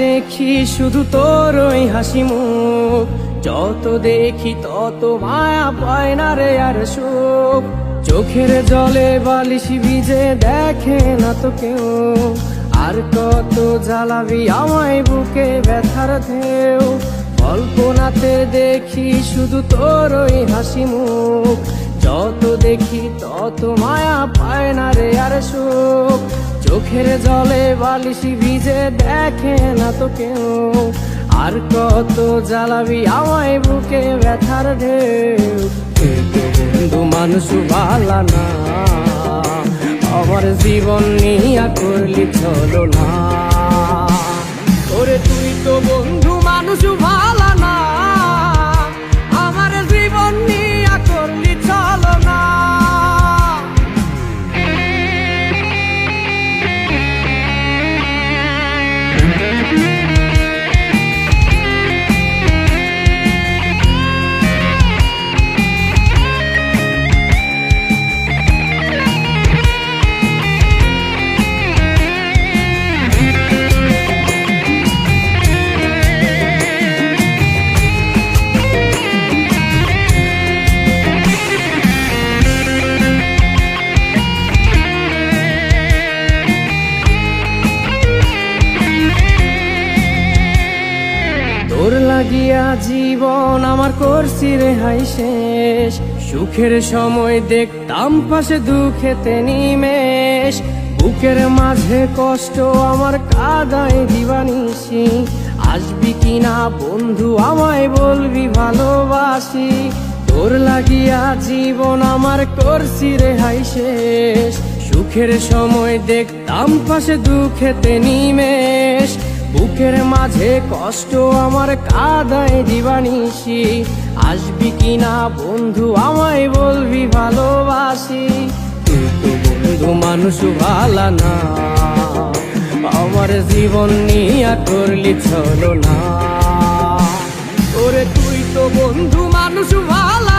দেখি শুধু তোর ওই হাসি মুখ, যত দেখি তত মায়া পায় না রে আর সুখ। চোখের জলে বালিশ ভিজে দেখে না তো কেউ, আর কত জ্বালাবি আমায় বুকে ব্যথার ঢেউ। কল্পনাতে দেখি শুধু তোর ওই হাসি মুখ, যত দেখি তত মায়া পায় না রে আর সুখ। চোখের জলে বালিশ ভিজে দেখে না তো কেউ, আর কত জ্বালাবি আমায় বুকে ব্যথার ঢেউ। বন্ধু মানুষ ভালা না, আমার জীবন নিয়া করলি চলো না। ওরে তুই তো বন্ধু মানুষ ভালা না, আমার জীবন নিয়া করলি চলো না। তোর লাগিয়া জীবন আমার করছি রে হাই শেষ, সুখের সময় দেখতাম পাশে দুঃখেতে নিমেষ। বুকের মাঝে কষ্ট আমার কাদায় দিবানিসি, আসবি কিনা বন্ধু আমায় বলবি ভালোবাসি। তোর লাগিয়া জীবন আমার করছি রে হাই শেষ, সুখের সময় দেখতাম পাশে দুঃখেতে নিমেষ। বুকের মাঝে কষ্ট আমার কাদায় দিবানিসি, আসবি কিনা বন্ধু আমায় বলবি ভালোবাসি। তুই তো বন্ধু মানুষ ভালা না, আমার জীবন নিয়া করলি চলো না। ওরে তুই তো বন্ধু মানুষ ভালা